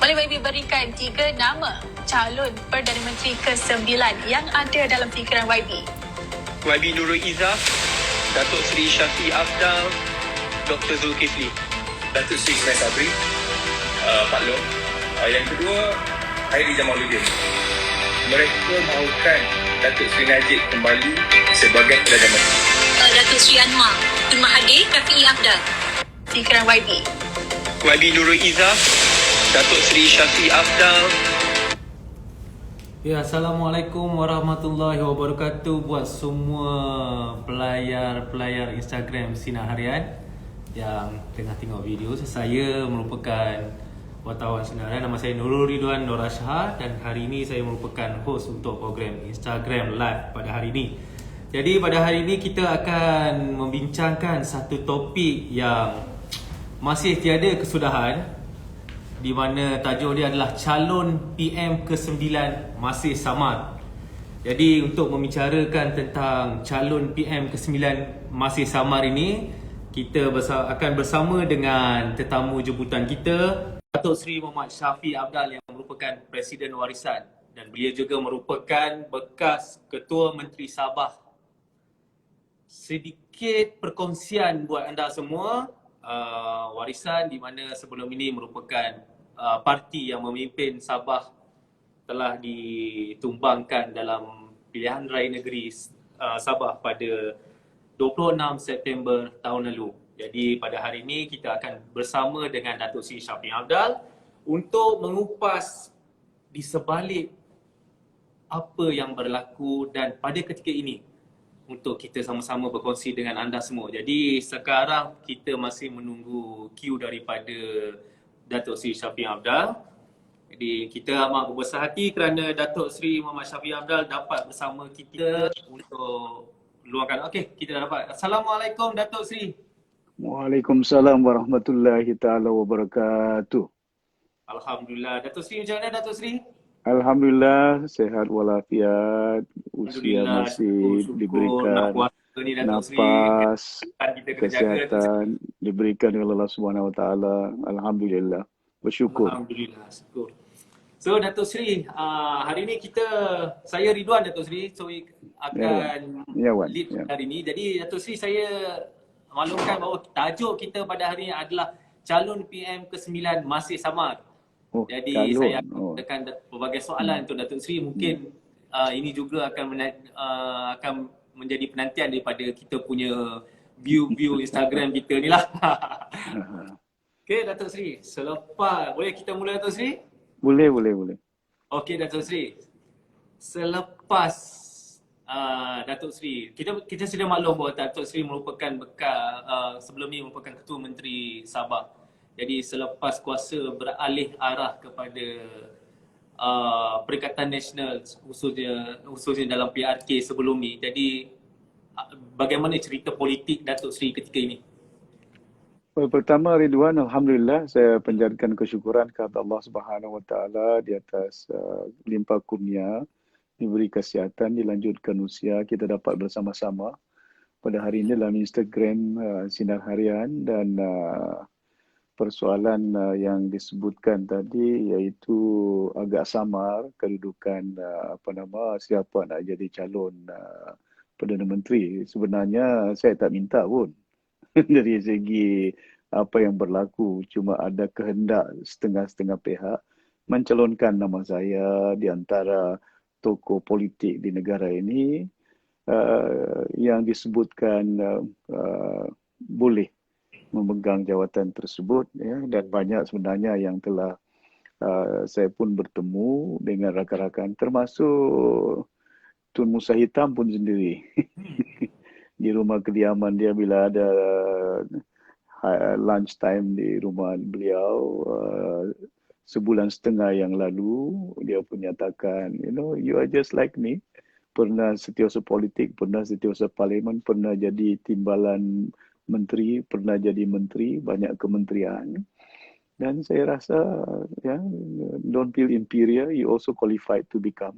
oleh YB berikan 3 nama calon Perdana Menteri ke-9 yang ada dalam fikiran YB. YB Nurul Izzah, Datuk Seri Shafie Apdal, Dr. Zulkifli. Datuk Seri Ismail Sabri, Pak Long. Yang kedua, Hairi Jamaluddin. Mereka mahukan Datuk Seri Najib kembali sebagai Perdana Menteri. Datuk Seri Anwar, Tun Mahathir, Shafie Apdal. Fikiran YB. YB Nurul Izzah, Datuk Seri Shafie Apdal. Ya, Assalamualaikum warahmatullahi wabarakatuh buat semua pelayar Instagram Sinar Harian yang tengah tengok video. Saya merupakan wartawan Sinar Harian. Nama saya Nurul Ridwan Nur Ashar dan hari ini saya merupakan host untuk program Instagram Live pada hari ini. Jadi pada hari ini kita akan membincangkan satu topik yang masih tiada kesudahan, di mana tajuk dia adalah calon PM ke-9 masih samar. Jadi untuk membicarakan tentang calon PM ke-9 masih samar ini, kita akan bersama dengan tetamu jemputan kita, Datuk Seri Muhammad Shafie Apdal yang merupakan Presiden Warisan dan beliau juga merupakan bekas Ketua Menteri Sabah. Sedikit perkongsian buat anda semua. Warisan di mana sebelum ini merupakan parti yang memimpin Sabah telah ditumbangkan dalam pilihan raya negeri Sabah pada 26 September tahun lalu. Jadi pada hari ini kita akan bersama dengan Datuk Seri Shafie Apdal untuk mengupas di sebalik apa yang berlaku dan pada ketika ini untuk kita sama-sama berkongsi dengan anda semua. Jadi sekarang kita masih menunggu queue daripada Datuk Seri Shafie Apdal. Jadi kita amat berbesar hati kerana Datuk Seri Muhammad Shafie Apdal dapat bersama kita untuk luangkan. Okey, kita dah dapat. Assalamualaikum Datuk Seri. Waalaikumsalam warahmatullahi taala wabarakatuh. Alhamdulillah. Datuk Seri, macam mana Datuk Seri? Alhamdulillah, sehat walafiat, usia masih diberikan nafas, kesihatan diberikan oleh Allah Subhanahu Wa Taala. Alhamdulillah, bersyukur. Alhamdulillah, syukur. So Datuk Seri, hari ini saya Ridwan Datuk Seri, so akan lead hari ini. Jadi Datuk Seri, saya maklumkan bahawa tajuk kita pada hari ini adalah calon PM ke-9 masih samar. Jadi saya akan berbagai soalan untuk Datuk Seri. Mungkin ini juga akan menjadi penantian daripada kita punya view Instagram kita ni lah. Okey Datuk Seri, selepas boleh kita mula Datuk Seri? Boleh. Okey Datuk Seri, selepas Datuk Seri, kita sudah maklum bahawa Datuk Seri merupakan sebelum ni merupakan Ketua Menteri Sabah. Jadi selepas kuasa beralih arah kepada Perikatan Nasional khususnya dalam PRK sebelum ni. Jadi bagaimana cerita politik Datuk Seri ketika ini? Pertama Ridwan, alhamdulillah saya panjatkan kesyukuran kepada Allah Subhanahu Wa Taala di atas limpah kurnia, diberi kesihatan, dilanjutkan usia, kita dapat bersama-sama pada hari ini dalam Instagram Sinar Harian. Dan persoalan yang disebutkan tadi iaitu agak samar kedudukan siapa nak jadi calon Perdana Menteri. Sebenarnya saya tak minta pun dari segi apa yang berlaku, cuma ada kehendak setengah-setengah pihak mencalonkan nama saya di antara tokoh politik di negara ini yang disebutkan boleh memegang jawatan tersebut, ya. Dan banyak sebenarnya yang telah saya pun bertemu dengan rakan-rakan, termasuk Tun Musa Hitam pun sendiri di rumah kediaman dia bila ada lunch time di rumah beliau sebulan setengah yang lalu. Dia pun nyatakan, you are just like me. Pernah setiausaha politik, pernah setiausaha parlimen, pernah jadi timbalan menteri, pernah jadi menteri, banyak kementerian. Dan saya rasa, don't feel inferior, you also qualified to become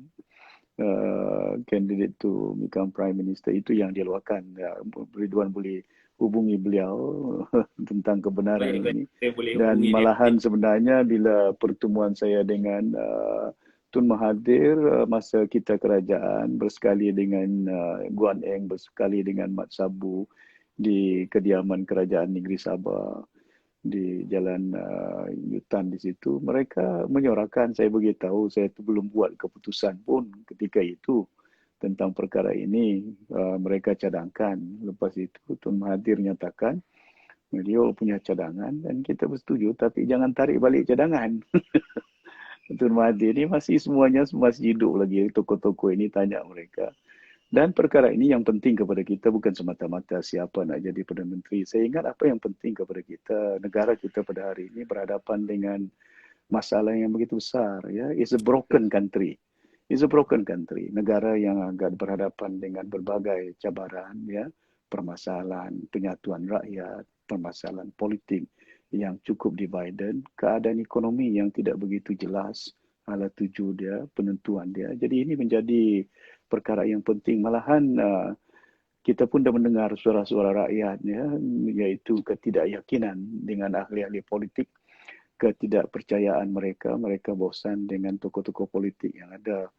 candidate to become Prime Minister. Itu yang dia luahkan. Ridwan boleh hubungi beliau tentang kebenaran Baik, ini. saya boleh Dan hubungi dia. malahan sebenarnya bila pertemuan saya dengan Tun Mahathir masa kita kerajaan bersekali dengan Guan Eng, bersekali dengan Mat Sabu di kediaman kerajaan negeri Sabah di Jalan Yutan di situ, mereka menyorakan, saya beritahu saya tu belum buat keputusan pun ketika itu tentang perkara ini. Mereka cadangkan. Lepas itu Tun Mahathir nyatakan beliau punya cadangan dan kita bersetuju, tapi jangan tarik balik cadangan. Tun Mahathir ni masih hidup lagi, tokoh-tokoh ini tanya mereka. Dan perkara ini yang penting kepada kita bukan semata-mata siapa nak jadi Perdana Menteri. Saya ingat apa yang penting kepada kita, negara kita pada hari ini berhadapan dengan masalah yang begitu besar. Ya, it's a broken country. It's a broken country. Negara yang agak berhadapan dengan berbagai cabaran, ya, permasalahan penyatuan rakyat, permasalahan politik yang cukup divided, keadaan ekonomi yang tidak begitu jelas, ala tuju dia, penentuan dia. Jadi ini menjadi perkara yang penting. Malahan kita pun dah mendengar suara-suara rakyat, ya, iaitu ketidakyakinan dengan ahli-ahli politik, ketidakpercayaan mereka bosan dengan tokoh-tokoh politik yang ada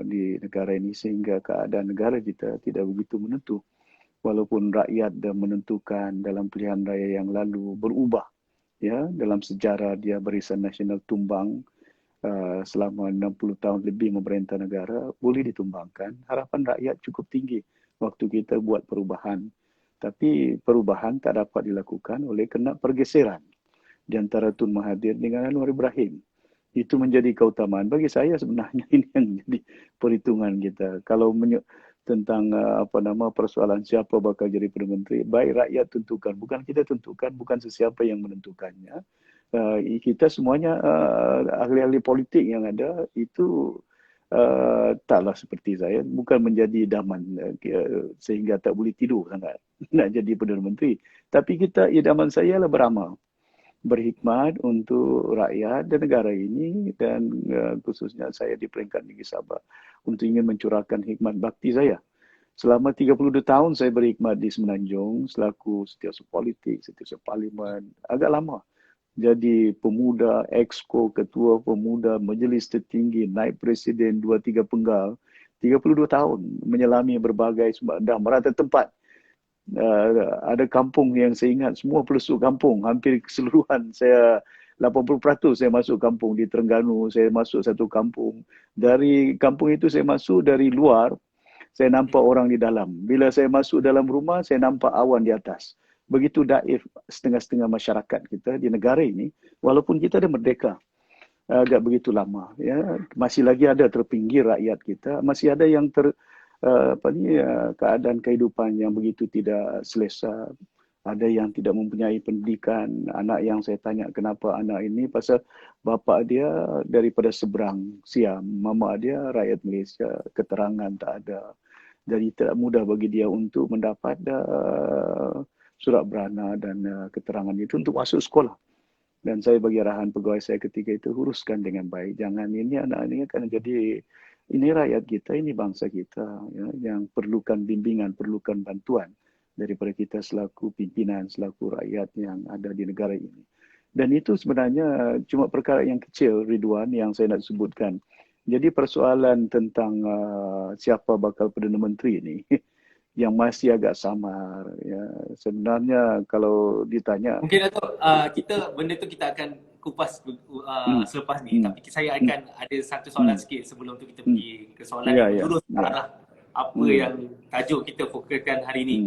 di negara ini, sehingga keadaan negara kita tidak begitu menentu. Walaupun rakyat dah menentukan dalam pilihan raya yang lalu berubah, ya, dalam sejarah dia Barisan Nasional tumbang selama 60 tahun lebih memerintah negara, boleh ditumbangkan. Harapan rakyat cukup tinggi waktu kita buat perubahan. Tapi perubahan tak dapat dilakukan oleh kena pergeseran di antara Tun Mahathir dengan Anwar Ibrahim. Itu menjadi keutamaan. Bagi saya sebenarnya ini yang jadi perhitungan kita. Kalau tentang persoalan siapa bakal jadi Perdana Menteri, baik rakyat tentukan, bukan kita tentukan, bukan sesiapa yang menentukannya. Kita semuanya ahli-ahli politik yang ada itu taklah seperti saya, bukan menjadi idaman sehingga tak boleh tidur sangat nak jadi Perdana Menteri. Tapi idaman saya adalah beramal, berhikmat untuk rakyat dan negara ini, dan khususnya saya di peringkat negeri Sabah untuk ingin mencurahkan hikmat bakti saya. Selama 32 tahun saya berhikmat di Semenanjung selaku setiausaha politik, setiausaha parlimen, agak lama. Jadi pemuda, exco, ketua pemuda, majlis tertinggi, naib presiden, 2-3 penggal, 32 tahun menyelami berbagai dah merata tempat. Ada kampung yang saya ingat, semua pelosok kampung, hampir keseluruhan. Saya 80% saya masuk kampung di Terengganu, saya masuk satu kampung. Dari kampung itu saya masuk dari luar, saya nampak orang di dalam. Bila saya masuk dalam rumah, saya nampak awan di atas. Begitu daif setengah-setengah masyarakat kita di negara ini, walaupun kita dah merdeka agak begitu lama, ya, masih lagi ada terpinggir rakyat kita, masih ada yang keadaan kehidupan yang begitu tidak selesa, ada yang tidak mempunyai pendidikan. Anak yang saya tanya kenapa anak ini, pasal bapa dia daripada seberang Siam, mama dia rakyat Malaysia, keterangan tak ada. Jadi tidak mudah bagi dia untuk mendapat surat berana dan keterangan itu untuk masuk sekolah. Dan saya bagi arahan pegawai saya ketika itu, uruskan dengan baik. Jangan ini anak ini akan jadi, ini rakyat kita, ini bangsa kita, ya, yang perlukan bimbingan, perlukan bantuan daripada kita selaku pimpinan, selaku rakyat yang ada di negara ini. Dan itu sebenarnya cuma perkara yang kecil, Ridwan, yang saya nak sebutkan. Jadi persoalan tentang siapa bakal Perdana Menteri ini yang masih agak samar, ya. Sebenarnya kalau ditanya, Mungkin Dato', benda tu kita akan kupas selepas ni, tapi saya akan ada satu soalan sikit sebelum tu kita pergi ke soalan yang terus lah apa yang tajuk kita fokuskan hari ni.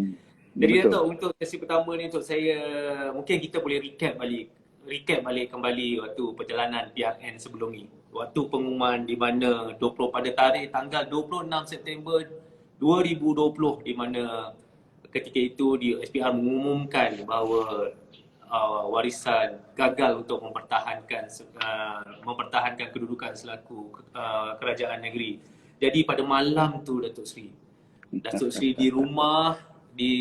Jadi Dato', untuk sesi pertama ni, untuk saya, mungkin kita boleh recap balik kembali waktu perjalanan PRN sebelum ni. Waktu pengumuman di mana pada tarikh tanggal 26 September 2020, di mana ketika itu di SPR mengumumkan bahawa Warisan gagal untuk mempertahankan kedudukan selaku kerajaan negeri. Jadi pada malam tu Datuk Seri di rumah di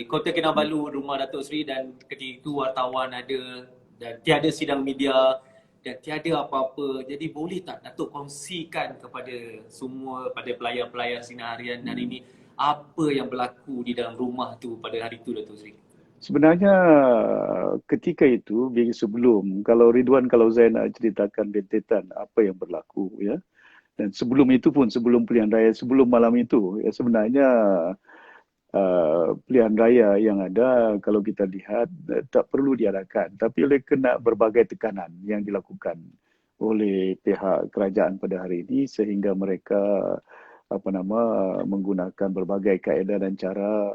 Kota Kinabalu, rumah Datuk Seri, dan ketika itu wartawan ada dan tiada sidang media dan tiada apa-apa. Jadi boleh tak Datuk kongsikan kepada semua, pada pelayar-pelayar Sinar Harian hari ini, apa yang berlaku di dalam rumah tu pada hari tu, Datuk Seri? Sebenarnya ketika itu, sebelum, kalau Ridwan, kalau saya nak ceritakan rentetan apa yang berlaku, ya. Dan sebelum itu pun, sebelum pilihan raya, sebelum malam itu, ya, sebenarnya pilihan raya yang ada, kalau kita lihat, tak perlu diadakan. Tapi oleh kena berbagai tekanan yang dilakukan oleh pihak kerajaan pada hari ini, sehingga mereka menggunakan berbagai kaedah dan cara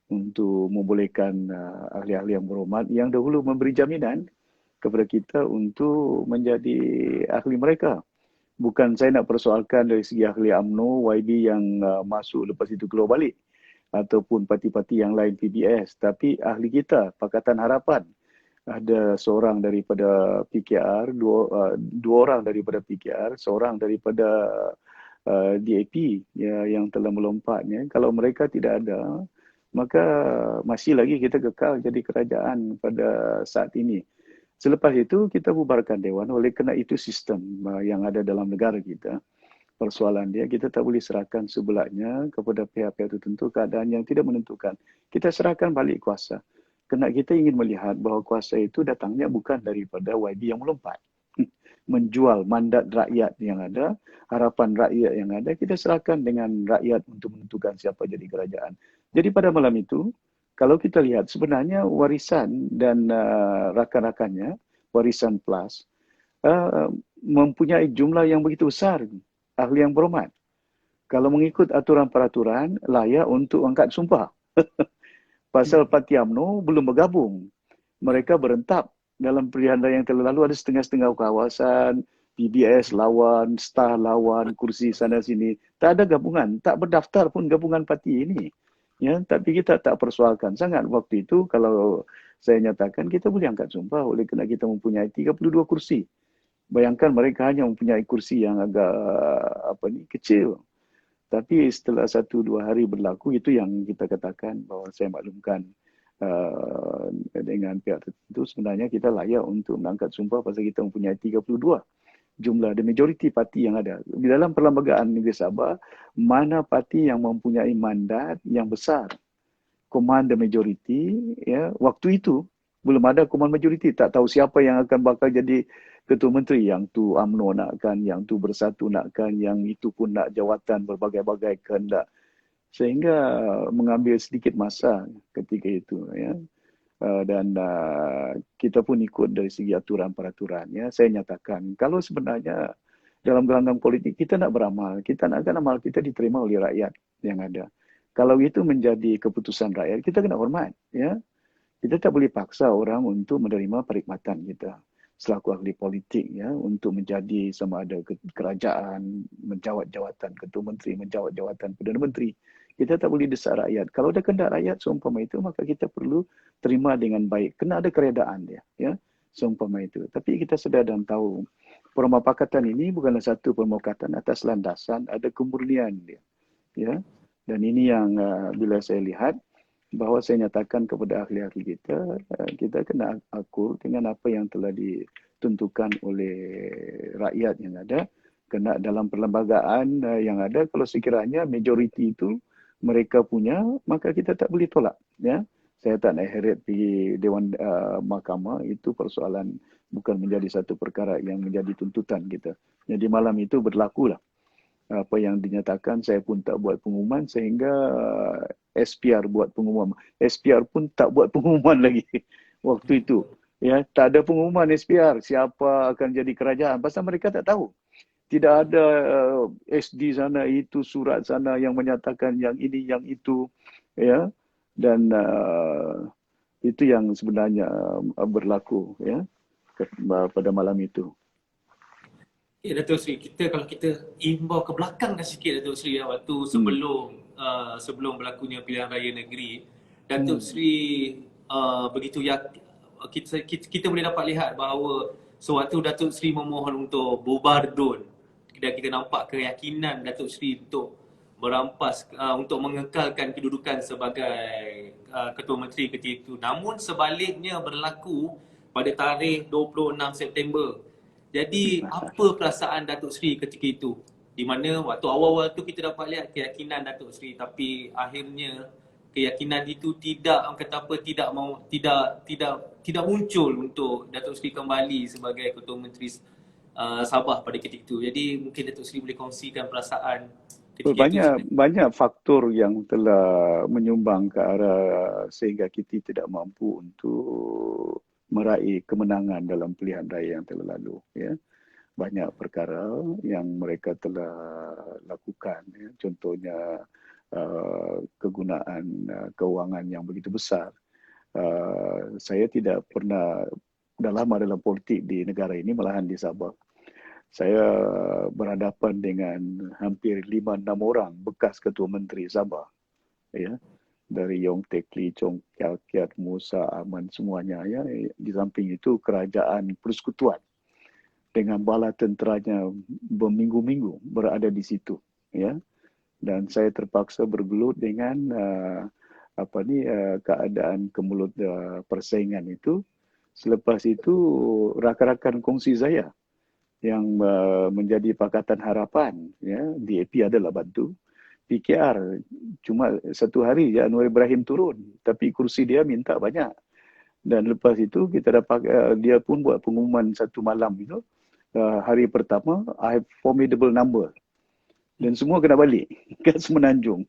untuk membolehkan ahli-ahli yang berhormat yang dahulu memberi jaminan kepada kita untuk menjadi ahli mereka. Bukan saya nak persoalkan dari segi ahli UMNO, YB yang masuk lepas itu keluar balik, ataupun parti-parti yang lain PBS, tapi ahli kita, Pakatan Harapan. Ada seorang daripada PKR, dua orang daripada PKR, seorang daripada DAP ya, yang telah melompatnya. Kalau mereka tidak ada, maka masih lagi kita kekal jadi kerajaan pada saat ini. Selepas itu kita bubarkan Dewan. Oleh kerana itu sistem yang ada dalam negara kita, persoalan dia, kita tak boleh serahkan sebelahnya kepada pihak-pihak tertentu keadaan yang tidak menentukan. Kita serahkan balik kuasa. Kerana kita ingin melihat bahawa kuasa itu datangnya bukan daripada YB yang melompat. Menjual mandat rakyat yang ada, harapan rakyat yang ada, kita serahkan dengan rakyat untuk menentukan siapa jadi kerajaan. Jadi pada malam itu, kalau kita lihat sebenarnya warisan dan rakan-rakannya, warisan plus, mempunyai jumlah yang begitu besar, ahli yang berhormat. Kalau mengikut aturan-peraturan, layak untuk angkat sumpah. Pasal Parti UMNO belum bergabung. Mereka berentap dalam pilihan raya yang telah lalu, ada setengah-setengah kawasan, PBS lawan, STAR lawan, kursi sana sini. Tak ada gabungan, tak berdaftar pun gabungan parti ini. Ya, tapi kita tak persoalkan sangat waktu itu. Kalau saya nyatakan kita boleh angkat sumpah oleh kerana kita mempunyai 32 kursi. Bayangkan mereka hanya mempunyai kursi yang agak kecil. Tapi setelah 1-2 hari berlaku, itu yang kita katakan bahawa saya maklumkan dengan pihak tertentu, sebenarnya kita layak untuk mengangkat sumpah pasal kita mempunyai 32 jumlah the majority parti yang ada. Di dalam Perlembagaan Negeri Sabah, mana parti yang mempunyai mandat yang besar, command the majority, ya, waktu itu belum ada command majority, tak tahu siapa yang akan bakal jadi ketua menteri. Yang tu UMNO nakkan, yang tu Bersatu nakkan, yang itu pun nak jawatan berbagai-bagai kehendak. Sehingga mengambil sedikit masa ketika itu, ya. Dan kita pun ikut dari segi aturan-peraturan. Ya. Saya nyatakan, kalau sebenarnya dalam gelanggang politik kita nak beramal, kita nakkan amal kita diterima oleh rakyat yang ada. Kalau itu menjadi keputusan rakyat, kita kena hormat. Ya. Kita tak boleh paksa orang untuk menerima perkhidmatan kita selaku ahli politik, ya, untuk menjadi sama ada kerajaan, menjawat jawatan ketua menteri, menjawat jawatan Perdana Menteri. Kita tak boleh desak rakyat. Kalau ada kehendak rakyat seumpama itu, maka kita perlu terima dengan baik. Kena ada keredaan dia, ya, seumpama itu. Tapi kita sedar dan tahu permufakatan ini bukanlah satu permufakatan atas landasan, ada kemurnian dia, ya. Dan ini yang bila saya lihat bahawa saya nyatakan kepada ahli-ahli kita, kita kena akur dengan apa yang telah ditentukan oleh rakyat yang ada. Kena dalam perlembagaan yang ada, kalau sekiranya majoriti itu mereka punya, maka kita tak boleh tolak. Ya, saya tak nak heret pergi Dewan Mahkamah, itu persoalan bukan menjadi satu perkara yang menjadi tuntutan kita. Jadi malam itu berlakulah apa yang dinyatakan. Saya pun tak buat pengumuman sehingga SPR buat pengumuman. SPR pun tak buat pengumuman lagi waktu itu. Ya, tak ada pengumuman SPR siapa akan jadi kerajaan pasal mereka tak tahu. Tidak ada SD sana, itu surat sana yang menyatakan yang ini, yang itu, ya. Dan itu yang sebenarnya berlaku, ya, pada malam itu. Ya, Datuk Seri, kalau kita imbau ke belakang dah sikit, Datuk Seri, waktu sebelum berlakunya pilihan raya negeri, Datuk Seri begitu kita boleh dapat lihat bahawa sewaktu Datuk Seri memohon untuk bubar DUN, dan kita nampak keyakinan Datuk Seri untuk merampas, untuk mengekalkan kedudukan sebagai Ketua Menteri ketika itu. Namun sebaliknya berlaku pada tarikh 26 September. Jadi apa perasaan Datuk Seri ketika itu? Di mana waktu awal-awal tu kita dapat lihat keyakinan Datuk Seri, tapi akhirnya keyakinan itu tidak, orang kata apa, tidak muncul untuk Datuk Seri kembali sebagai Ketua Menteri Sabah pada ketika itu. Jadi mungkin Datuk Seri boleh kongsikan perasaan ketika itu sebenarnya. Banyak faktor yang telah menyumbang ke arah sehingga kita tidak mampu untuk meraih kemenangan dalam pilihan raya yang telah lalu. Ya. Banyak perkara yang mereka telah lakukan. Ya. Contohnya kegunaan kewangan yang begitu besar. Saya tidak pernah dah lama dalam politik di negara ini, malahan di Sabah. Saya berhadapan dengan hampir 5-6 orang bekas Ketua Menteri Sabah. Ya. Dari Yong Teck Lee, Chong Kiat, Musa, Aman, semuanya. Ya. Di samping itu kerajaan persekutuan dengan bala tenteranya berminggu-minggu berada di situ. Ya. Dan saya terpaksa bergelut dengan keadaan kemulut persaingan itu. Selepas itu rakan-rakan kongsi saya yang menjadi Pakatan Harapan, ya, DAP adalah bantu. PKR cuma satu hari je Anwar Ibrahim turun, tapi kursi dia minta banyak. Dan lepas itu kita dapat dia pun buat pengumuman satu malam itu, hari pertama I have formidable number. Dan semua kena balik ke Semenanjung,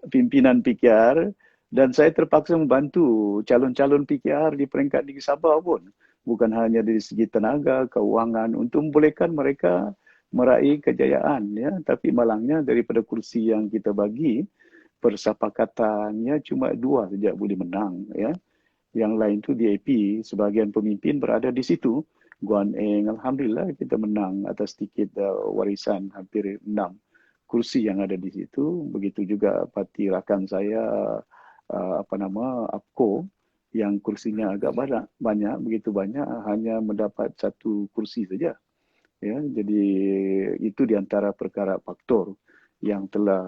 pimpinan PKR, dan saya terpaksa membantu calon-calon PKR di peringkat Negeri Sabah pun. Bukan hanya dari segi tenaga, keuangan, untuk membolehkan mereka meraih kejayaan. Ya. Tapi malangnya daripada kursi yang kita bagi, persepakatannya cuma 2 saja boleh menang. Ya. Yang lain tu DAP, sebahagian pemimpin berada di situ. Guan Eng, Alhamdulillah kita menang atas tiket warisan hampir 6 kursi yang ada di situ. Begitu juga parti rakan saya, APCO, yang kursinya agak banyak, begitu banyak, hanya mendapat 1 kursi saja. Ya, jadi itu di antara perkara faktor yang telah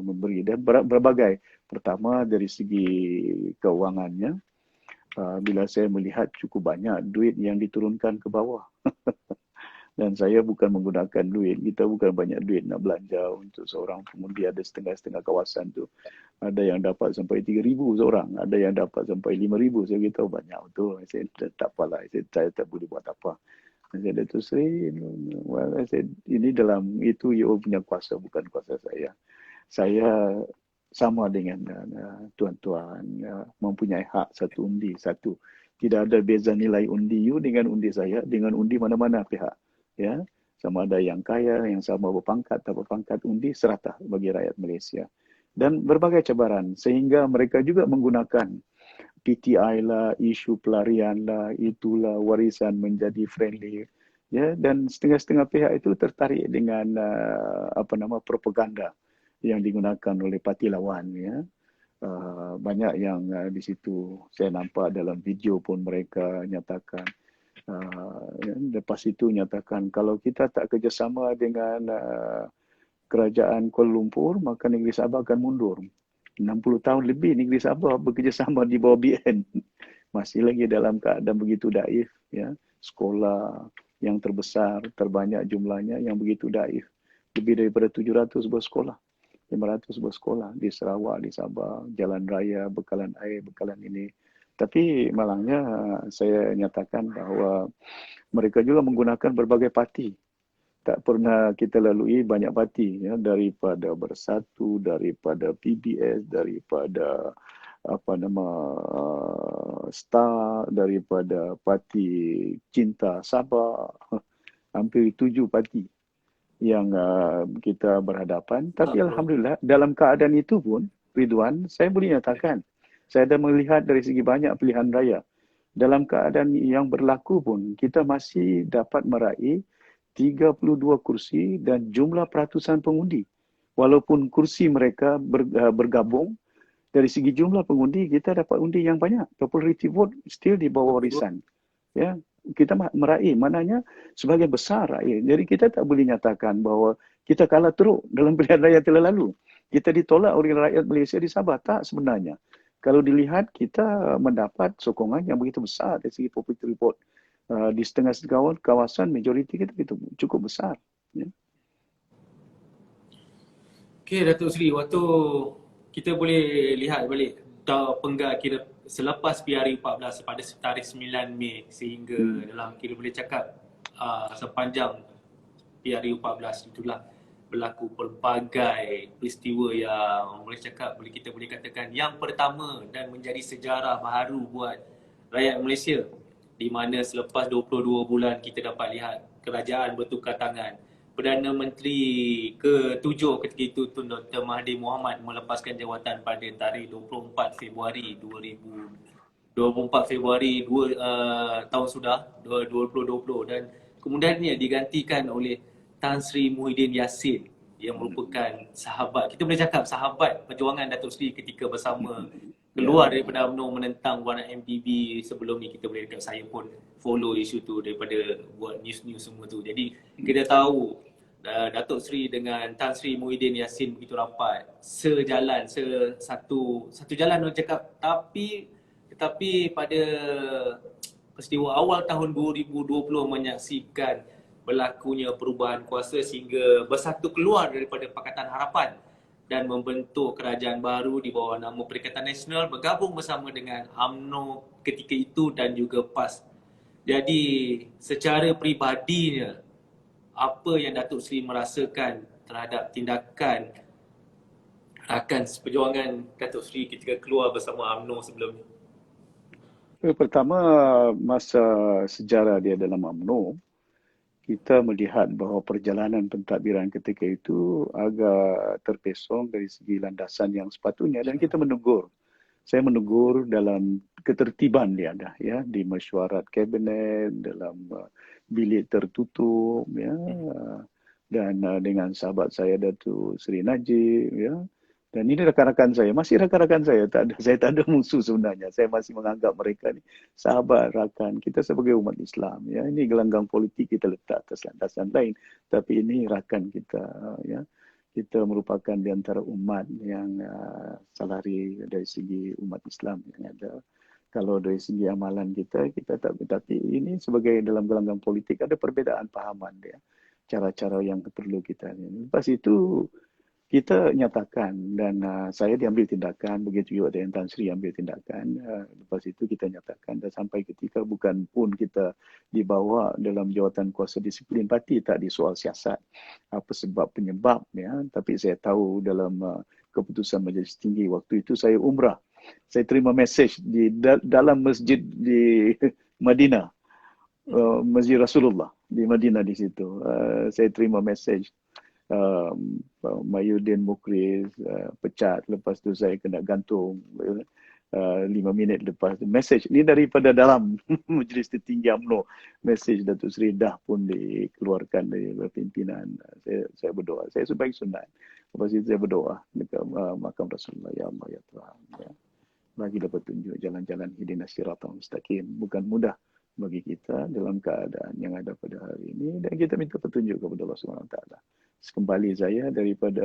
memberi, dan berbagai. Pertama dari segi keuangannya, bila saya melihat cukup banyak duit yang diturunkan ke bawah. Dan saya bukan menggunakan duit. Kita bukan banyak duit nak belanja untuk seorang pengundi. Ada setengah-setengah kawasan tu. Ada yang dapat sampai 3,000 seorang. Ada yang dapat sampai 5,000. Saya beritahu banyak tu. Saya tak apalah. Saya tak boleh buat apa. Saya Datuk Seri, ini dalam itu you punya kuasa, bukan kuasa saya. Saya sama dengan tuan-tuan mempunyai hak satu undi, satu. Tidak ada beza nilai undi you dengan undi saya, dengan undi mana-mana pihak. Ya, sama ada yang kaya, yang sama berpangkat, tak berpangkat, undi serata bagi rakyat Malaysia. Dan berbagai cabaran sehingga mereka juga menggunakan PTI lah, isu pelarian lah, itulah warisan menjadi friendly. Ya, dan setengah-setengah pihak itu tertarik dengan propaganda yang digunakan oleh parti lawan. Ya. Banyak yang di situ saya nampak dalam video pun mereka nyatakan. Lepas itu nyatakan kalau kita tak kerjasama dengan kerajaan Kuala Lumpur, maka negeri Sabah akan mundur. 60 tahun lebih negeri Sabah bekerjasama di bawah BN. Masih lagi dalam keadaan begitu daif. Ya. Sekolah yang terbesar, terbanyak jumlahnya yang begitu daif. Lebih daripada 700 sebuah sekolah. 500 sebuah sekolah di Sarawak, di Sabah, jalan raya, bekalan air, bekalan ini. Tapi malangnya saya nyatakan bahawa mereka juga menggunakan berbagai parti. Tak pernah kita lalui banyak parti, ya, daripada Bersatu, daripada PBS, daripada Star, daripada Parti Cinta Sabah, hampir 7 parti yang kita berhadapan. Tapi Alhamdulillah dalam keadaan itu pun, Ridwan, saya boleh nyatakan, saya dah melihat dari segi banyak pilihan raya. Dalam keadaan yang berlaku pun, kita masih dapat meraih 32 kursi dan jumlah peratusan pengundi. Walaupun kursi mereka bergabung, dari segi jumlah pengundi, kita dapat undi yang banyak. Popularity vote still di bawah warisan. Ya, kita meraih, maknanya sebagai besar rakyat. Jadi kita tak boleh nyatakan bahawa kita kalah teruk dalam pilihan raya telah lalu. Kita ditolak oleh rakyat Malaysia di Sabah. Tak sebenarnya. Kalau dilihat, kita mendapat sokongan yang begitu besar dari segi popularity vote. Di setengah kawasan, majoriti kita itu cukup besar. Ya. Okay, Datuk Seri, waktu kita boleh lihat balik penggal kira selepas PRU 14 pada tarikh 9 Mei sehingga dalam kira boleh cakap sepanjang PRU 14 itulah berlaku pelbagai peristiwa yang kita boleh katakan yang pertama dan menjadi sejarah baru buat rakyat Malaysia, di mana selepas 22 bulan kita dapat lihat kerajaan bertukar tangan. Perdana Menteri ke-7 ketika itu Tun Dr. Mahathir Mohamad melepaskan jawatan pada tarikh 24 Februari tahun sudah 2020, dan kemudiannya digantikan oleh Tan Sri Muhyiddin Yassin yang merupakan sahabat, kita boleh cakap sahabat perjuangan Datuk Seri ketika bersama keluar daripada UMNO menentang warna MPB. Sebelum ni kita boleh dekat, saya pun follow isu tu daripada buat news-news semua tu. Jadi kita tahu Datuk Seri dengan Tan Sri Muhyiddin Yassin begitu rapat, sejalan, satu jalan orang cakap. Tetapi pada peristiwa awal tahun 2020 menyaksikan berlakunya perubahan kuasa sehingga Bersatu keluar daripada Pakatan Harapan dan membentuk kerajaan baru di bawah nama Perikatan Nasional, bergabung bersama dengan UMNO ketika itu dan juga PAS. Jadi secara peribadinya, apa yang Datuk Seri merasakan terhadap tindakan rakan seperjuangan Datuk Seri ketika keluar bersama UMNO sebelum ni? Pertama, masa sejarah dia dalam UMNO, kita melihat bahawa perjalanan pentadbiran ketika itu agak terpesong dari segi landasan yang sepatutnya, dan kita menegur. Saya menegur dalam ketertiban dia ada, ya, di mesyuarat kabinet, dalam bilik tertutup, ya, dan dengan sahabat saya Datuk Seri Najib, ya. Dan ini rakan-rakan saya, masih rakan-rakan saya, saya tak ada musuh sebenarnya. Saya masih menganggap mereka ni sahabat, rakan kita sebagai umat Islam. Ya, ini gelanggang politik kita letak atas landasan lain, tapi ini rakan kita. Ya, kita merupakan di antara umat yang salari dari segi umat Islam yang ada. Kalau dari segi amalan kita tak, tapi ini sebagai dalam gelanggang politik ada perbezaan pahaman dia, cara-cara yang perlu kita. Lepas itu kita nyatakan, dan saya diambil tindakan, begitu juga dengan Tan Sri ambil tindakan. Lepas itu kita nyatakan, dan sampai ketika bukan pun kita dibawa dalam jawatan kuasa disiplin parti, tak di soal siasat, apa sebab penyebab, ya. Tapi saya tahu dalam keputusan Majlis Tinggi waktu itu saya umrah. Saya terima mesej di dalam masjid di Madinah, Masjid Rasulullah di Madinah di situ. Saya terima mesej. Mahyudin Mukriz pecat, lepas tu saya kena gantung 5 minit lepas tu. Mesej ni daripada dalam Majlis Tertinggi UMNO, mesej Datuk Seri dah pun dikeluarkan dari pimpinan. Saya berdoa, saya sebaik sunat. Lepas itu saya berdoa dekat makam Rasulullah, ya Allah ya Tuhan, ya, bagilah petunjuk jalan-jalan hidinas siratal mustaqim. Bukan mudah bagi kita dalam keadaan yang ada pada hari ini, dan kita minta petunjuk kepada Allah SWT. Sekembali saya daripada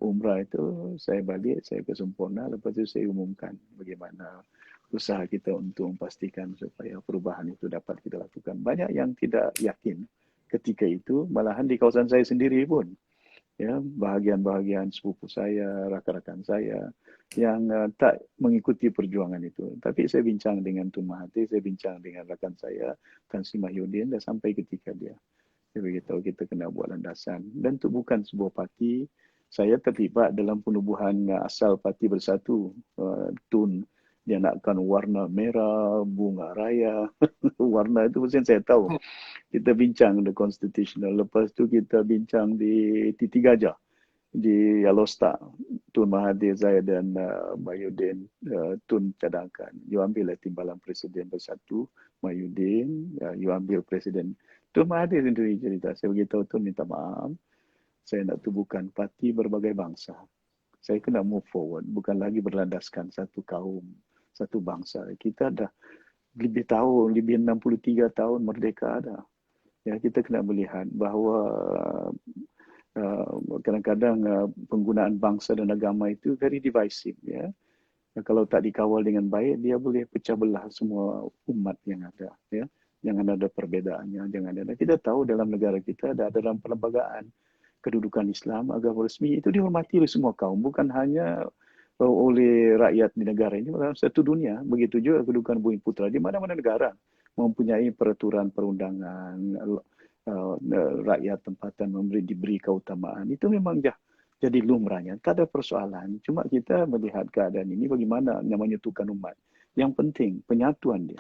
umrah itu, saya balik, saya ke Sempurna. Lepas itu saya umumkan bagaimana usaha kita untuk memastikan supaya perubahan itu dapat kita lakukan. Banyak yang tidak yakin ketika itu, malahan di kawasan saya sendiri pun, ya, bahagian-bahagian sepupu saya, rakan-rakan saya yang tak mengikuti perjuangan itu. Tapi saya bincang dengan Tun Mahathir, saya bincang dengan rakan saya Tan Sri Mahyudin, dan sampai ketika dia saya beritahu kita kena buat landasan. Dan itu bukan sebuah parti. Saya terlibat dalam penubuhan asal Parti Bersatu. Tun dia nakkan warna merah, bunga raya. Warna itu mesti saya tahu. Kita bincang the constitutional. Lepas tu kita bincang di Titi Gajah, di Yellowstar. Tun Mahathir, saya dan Mahyudin, Tun cadangkan, you ambil timbalan Presiden Bersatu, Mahyudin, you ambil Presiden. Tun Mahathir sendiri cerita, saya beritahu Tun, minta maaf, saya nak tubuhkan parti berbagai bangsa. Saya kena move forward, bukan lagi berlandaskan satu kaum, satu bangsa. Kita dah lebih 63 tahun merdeka dah. Ya, kita kena melihat bahawa kadang-kadang penggunaan bangsa dan agama itu very divisive, ya. Kalau tak dikawal dengan baik, dia boleh pecah belah semua umat yang ada, ya. Jangan ada perbedaannya, jangan ada. Kita tahu dalam negara kita ada dalam perlembagaan kedudukan Islam, agama resmi, itu dihormati oleh semua kaum, bukan hanya oleh rakyat di negara ini, dalam satu dunia. Begitu juga kedudukan Bumi Putra di mana-mana negara mempunyai peraturan perundangan, rakyat tempatan diberi keutamaan. Itu memang jadi lumrahnya, tak ada persoalan. Cuma kita melihat keadaan ini bagaimana menyatukan umat. Yang penting penyatuan dia,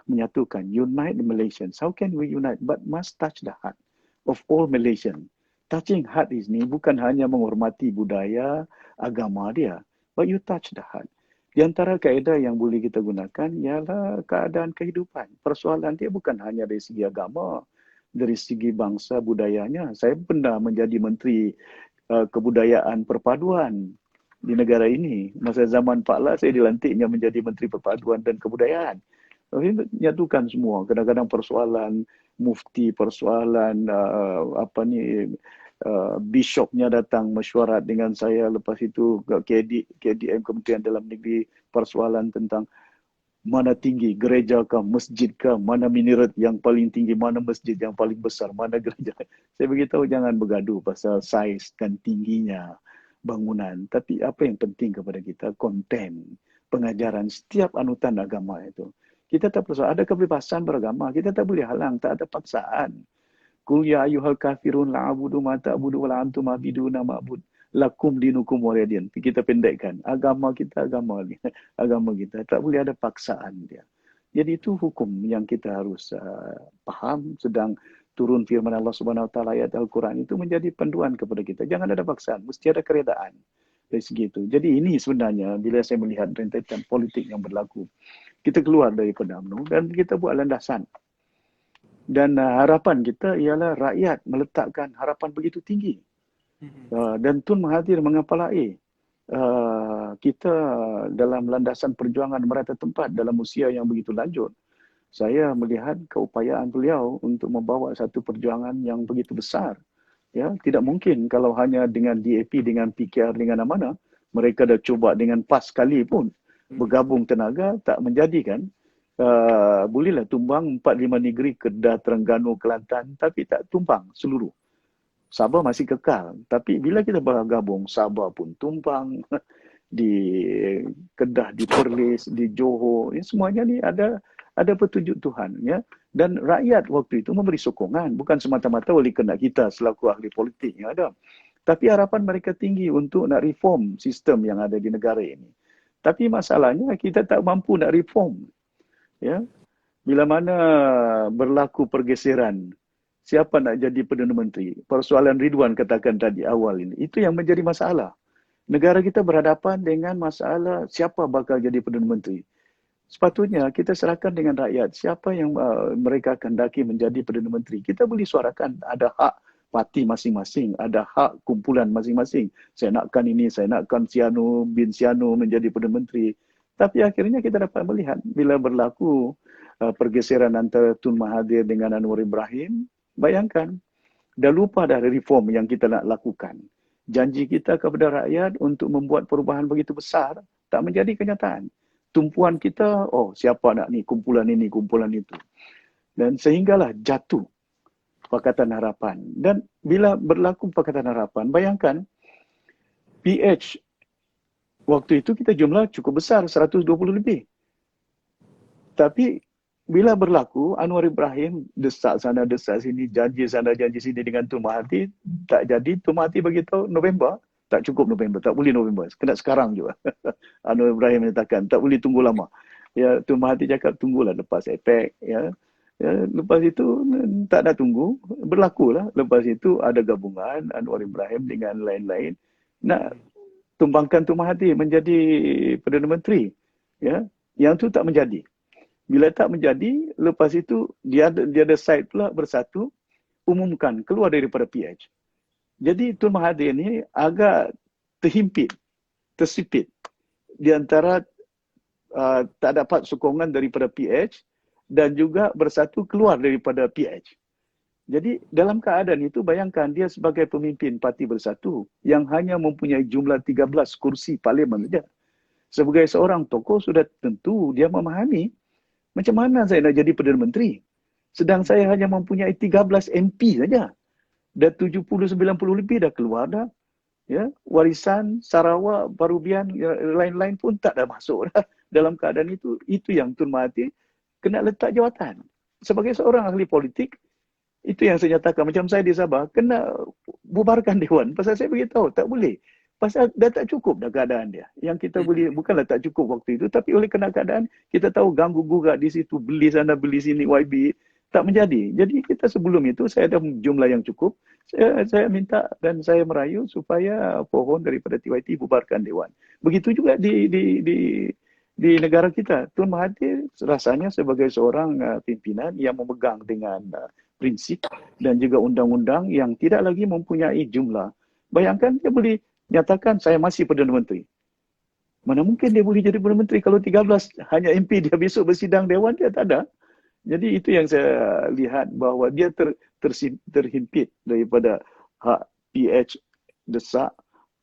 menyatukan, unite the Malaysians. How can we unite? But must touch the heart of all Malaysians. Touching heart ini bukan hanya menghormati budaya, agama dia, but you touch the heart. Di antara kaedah yang boleh kita gunakan ialah keadaan kehidupan. Persoalan dia bukan hanya dari segi agama, dari segi bangsa budayanya. Saya pernah menjadi menteri kebudayaan perpaduan di negara ini. Masa zaman Pak La, saya dilantiknya menjadi menteri perpaduan dan kebudayaan. Menyatukan semua. Kadang-kadang persoalan mufti, persoalan bishopnya datang mesyuarat dengan saya. Lepas itu KDM, Kementerian Dalam Negeri, persoalan tentang mana tinggi, gereja kah, masjid kah, mana minaret yang paling tinggi, mana masjid yang paling besar, mana gereja. Saya beritahu jangan bergaduh pasal saiz dan tingginya bangunan. Tapi apa yang penting kepada kita, konten, pengajaran setiap anutan agama itu. Kita tak perlu, ada kebebasan beragama, kita tak boleh halang, tak ada paksaan. Qul ya ayyuhal kafirun la'abudu ma ta'budu wa la'antum abiduna ma'bud lakum dinukum waliyadin. Kita pendekkan. Agama kita, agama kita. Tak boleh ada paksaan dia. Jadi itu hukum yang kita harus faham. Sedang turun firman Allah Subhanahu Wa Taala ayat Al-Quran itu menjadi panduan kepada kita. Jangan ada paksaan. Mesti ada keredaan. Dari segi itu. Jadi ini sebenarnya bila saya melihat rentetan politik yang berlaku. Kita keluar daripada UMNO dan kita buat landasan. Dan harapan kita ialah rakyat meletakkan harapan begitu tinggi. Dan Tun Mahathir mengapalai kita dalam landasan perjuangan merata tempat dalam usia yang begitu lanjut. Saya melihat keupayaan beliau untuk membawa satu perjuangan yang begitu besar. Ya, tidak mungkin kalau hanya dengan DAP, dengan PKR, dengan Amanah, mereka dah cuba dengan PAS sekali pun bergabung tenaga, tak menjadikan. Bolehlah tumbang 4-5 negeri, Kedah, Terengganu, Kelantan, tapi tak tumbang seluruh. Sabah masih kekal. Tapi bila kita bergabung, Sabah pun tumbang, di Kedah, di Perlis, di Johor, semuanya ni ada petunjuk Tuhan. Ya? Dan rakyat waktu itu memberi sokongan, bukan semata-mata oleh kehendak kita selaku ahli politik yang ada. Tapi harapan mereka tinggi untuk nak reform sistem yang ada di negara ini. Tapi masalahnya kita tak mampu nak reform. Ya, bila mana berlaku pergeseran, siapa nak jadi Perdana Menteri? Persoalan Ridwan katakan tadi awal ini, itu yang menjadi masalah. Negara kita berhadapan dengan masalah siapa bakal jadi Perdana Menteri. Sepatutnya kita serahkan dengan rakyat siapa yang mereka kehendaki menjadi Perdana Menteri. Kita boleh suarakan, ada hak parti masing-masing, ada hak kumpulan masing-masing. Saya nakkan ini, saya nakkan Siano bin Siano menjadi Perdana Menteri. Tapi akhirnya kita dapat melihat bila berlaku pergeseran antara Tun Mahathir dengan Anwar Ibrahim, bayangkan, dah lupa dah reform yang kita nak lakukan. Janji kita kepada rakyat untuk membuat perubahan begitu besar, tak menjadi kenyataan. Tumpuan kita, siapa nak ni, kumpulan ini, kumpulan itu. Dan sehinggalah jatuh Pakatan Harapan. Dan bila berlaku Pakatan Harapan, bayangkan, PH waktu itu kita jumlah cukup besar, 120 lebih. Tapi bila berlaku, Anwar Ibrahim desak sana, desak sini, janji sana, janji sini dengan Tun Mahathir, tak jadi. Tun Mahathir beritahu November, tak cukup November, tak boleh November, kena sekarang juga. Anwar Ibrahim menyatakan, tak boleh tunggu lama. Ya, Tun Mahathir cakap, tunggulah lepas APEC. Ya, lepas itu tak nak tunggu, berlakulah. Lepas itu ada gabungan Anwar Ibrahim dengan lain-lain. Nak tumbangkan Tun Mahathir menjadi Perdana Menteri. Ya, yang tu tak menjadi. Bila tak menjadi, lepas itu dia ada side pula bersatu, umumkan keluar daripada PH. Jadi Tun Mahathir ni agak terhimpit, tersipit di antara tak dapat sokongan daripada PH dan juga bersatu keluar daripada PH. Jadi dalam keadaan itu bayangkan dia sebagai pemimpin Parti Bersatu yang hanya mempunyai jumlah 13 kursi parlimen saja. Sebagai seorang tokoh sudah tentu dia memahami macam mana saya nak jadi Perdana Menteri. Sedang saya hanya mempunyai 13 MP saja. dah 70-90 lebih dah keluar dah. Ya, warisan Sarawak, Perubian, lain-lain pun tak dah masuk dah. Dalam keadaan itu yang Tun Mahathir kena letak jawatan. Sebagai seorang ahli politik, itu yang saya nyatakan. Macam saya di Sabah, kena bubarkan Dewan. Pasal saya beritahu, tak boleh. Pasal dah tak cukup dah keadaan dia. Yang kita boleh, bukanlah tak cukup waktu itu, tapi oleh kena keadaan, kita tahu ganggu gugat di situ, beli sana, beli sini, YB, tak menjadi. Jadi kita sebelum itu, saya ada jumlah yang cukup. Saya minta dan saya merayu supaya pohon daripada TYT bubarkan Dewan. Begitu juga di negara kita. Tun Mahathir rasanya sebagai seorang pimpinan yang memegang dengan prinsip dan juga undang-undang yang tidak lagi mempunyai jumlah. Bayangkan dia boleh nyatakan saya masih Perdana Menteri. Mana mungkin dia boleh jadi Perdana Menteri kalau 13 hanya MP dia besok bersidang Dewan, dia tak ada. Jadi itu yang saya lihat bahawa dia terhimpit daripada hak PH desak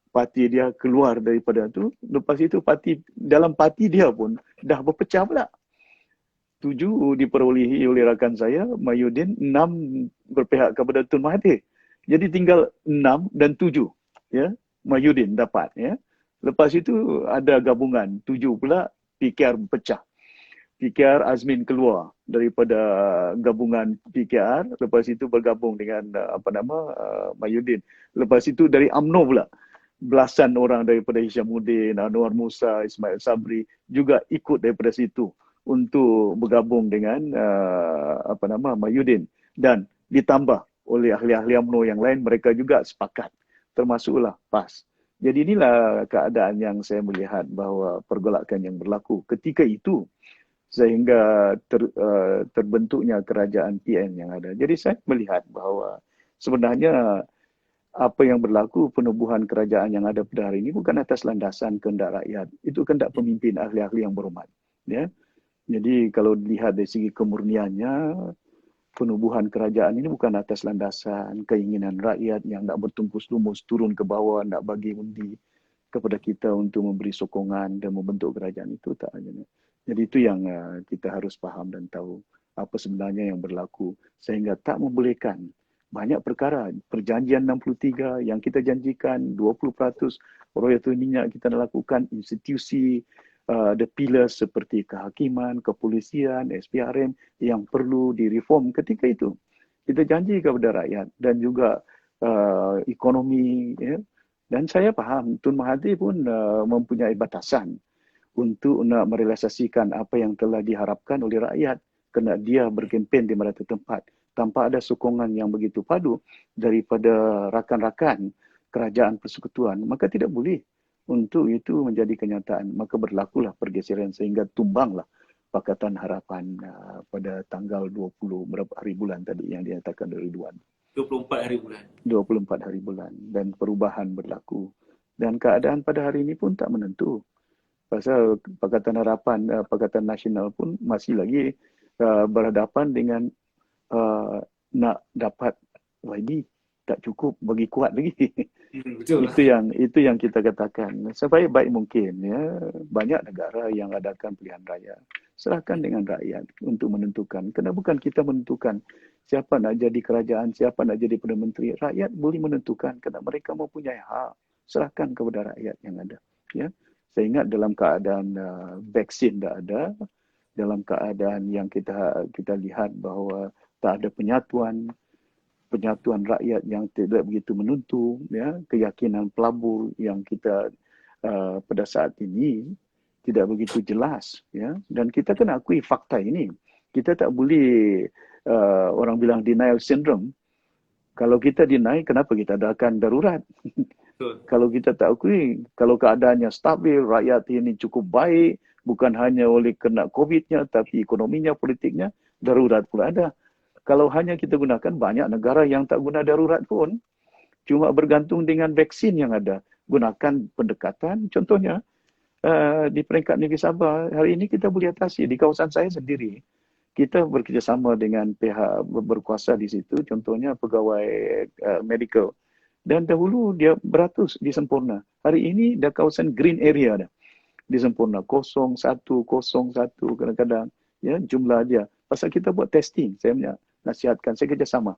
parti dia keluar daripada tu. Lepas itu dalam parti dia pun dah berpecah pula. 7 diperolehi oleh rakan saya, Mahyudin, 6 berpihak kepada Tun Mahathir. Jadi tinggal 6 dan 7. Ya, Mahyudin dapat. Ya. Lepas itu ada gabungan. 7 pula PKR berpecah. PKR Azmin keluar daripada gabungan PKR, lepas itu bergabung dengan Mahyudin. Lepas itu dari UMNO pula, belasan orang daripada Hishamuddin, Anwar Musa, Ismail Sabri juga ikut daripada situ untuk bergabung dengan Mahyudin, dan ditambah oleh ahli-ahli UMNO yang lain, mereka juga sepakat, termasuklah PAS. Jadi inilah keadaan yang saya melihat bahawa pergolakan yang berlaku ketika itu sehingga terbentuknya kerajaan PN yang ada. Jadi saya melihat bahawa sebenarnya apa yang berlaku, penubuhan kerajaan yang ada pada hari ini bukan atas landasan kehendak rakyat. Itu kehendak pemimpin ahli-ahli yang berhormat. Ya. Jadi kalau dilihat dari segi kemurniannya, penubuhan kerajaan ini bukan atas landasan keinginan rakyat yang nak bertumpus lumus turun ke bawah, nak bagi undi kepada kita untuk memberi sokongan dan membentuk kerajaan itu. Tak. Jadi itu yang kita harus faham dan tahu apa sebenarnya yang berlaku sehingga tak membolehkan banyak perkara. Perjanjian 63 yang kita janjikan 20% royalti minyak kita nak lakukan, institusi, the pillars seperti kehakiman, kepolisian, SPRM yang perlu direform ketika itu. Kita janji kepada rakyat dan juga ekonomi. Ya. Dan saya faham Tun Mahathir pun mempunyai batasan untuk nak merealisasikan apa yang telah diharapkan oleh rakyat kerana dia berkempen di merata tempat tanpa ada sokongan yang begitu padu daripada rakan-rakan kerajaan persekutuan, maka tidak boleh untuk itu menjadi kenyataan. Maka berlakulah pergeseran sehingga tumbanglah Pakatan Harapan pada tanggal 20 berapa hari bulan tadi yang dinyatakan oleh Ridwan. 24 hari bulan. 24 hari bulan dan perubahan berlaku. Dan keadaan pada hari ini pun tak menentu. Pasal Pakatan Harapan, Pakatan Nasional pun masih lagi berhadapan dengan nak dapat YB. Tak cukup bagi kuat lagi. Betul. Itu yang kita katakan. Sebaik-baik mungkin. Ya, banyak negara yang adakan pilihan raya. Serahkan dengan rakyat untuk menentukan. Kerana bukan kita menentukan siapa nak jadi kerajaan, siapa nak jadi Perdana Menteri. Rakyat boleh menentukan kerana mereka mempunyai hak. Serahkan kepada rakyat yang ada. Ya. Saya ingat dalam keadaan vaksin tak ada, dalam keadaan yang kita lihat bahawa tak ada penyatuan rakyat yang tidak begitu menentu, ya, keyakinan pelabur yang kita pada saat ini tidak begitu jelas, ya, dan kita kena akui fakta ini. Kita tak boleh orang bilang denial syndrome. Kalau kita deny, kenapa kita adakan darurat? Kalau kita tak akui, kalau keadaannya stabil, rakyat ini cukup baik, bukan hanya oleh kena COVID-nya, tapi ekonominya, politiknya, darurat pula ada. Kalau hanya kita gunakan, banyak negara yang tak guna darurat pun, cuma bergantung dengan vaksin yang ada. Gunakan pendekatan, contohnya, di peringkat negeri Sabah, hari ini kita boleh atasi. Di kawasan saya sendiri, kita bekerjasama dengan pihak berkuasa di situ, contohnya pegawai medical. Dan dahulu dia beratus di Sempurna. Hari ini dah kawasan green area dah di Sempurna. 01, 01 kadang-kadang, ya, jumlah dia. Pasal kita buat testing, saya nasihatkan, saya kerjasama.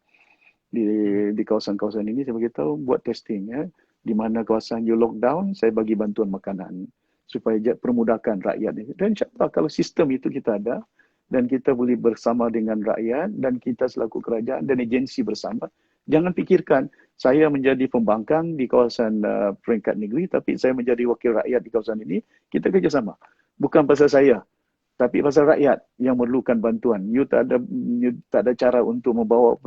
di kawasan-kawasan ini saya beritahu buat testing ya. Di mana kawasan you lockdown, saya bagi bantuan makanan supaya permudahkan rakyat ini. Dan insyaAllah kalau sistem itu kita ada dan kita boleh bersama dengan rakyat dan kita selaku kerajaan dan agensi bersama, jangan fikirkan saya menjadi pembangkang di kawasan peringkat negeri tapi saya menjadi wakil rakyat di kawasan ini, kita kerjasama. Bukan pasal saya, tapi pasal rakyat yang memerlukan bantuan. You tak ada cara untuk membawa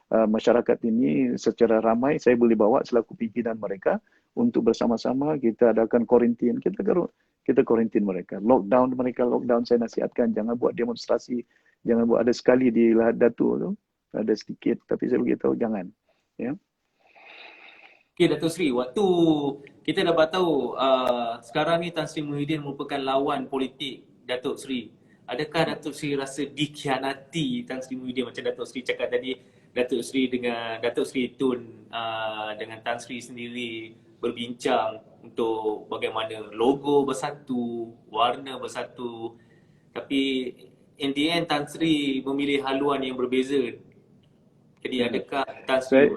masyarakat ini secara ramai. Saya boleh bawa selaku pimpinan mereka untuk bersama-sama kita adakan kuarantin. Kita kuarantin mereka. Lockdown mereka, lockdown. Saya nasihatkan jangan buat demonstrasi. Jangan buat, ada sekali di Lahad Datu tu. Ada sedikit, tapi saya beritahu jangan. Ya. Okay, Dato' Sri, waktu kita dapat tahu sekarang ni Tan Sri Muhyiddin merupakan lawan politik Dato' Sri. Adakah Dato' Sri rasa dikhianati Tan Sri Muhyiddin macam Dato' Sri cakap tadi, Dato' Sri dengan Dato' Sri Tun dengan Tan Sri sendiri berbincang untuk bagaimana logo bersatu, warna bersatu. Tapi in the end Tan Sri memilih haluan yang berbeza. Jadi adakah Tan Sri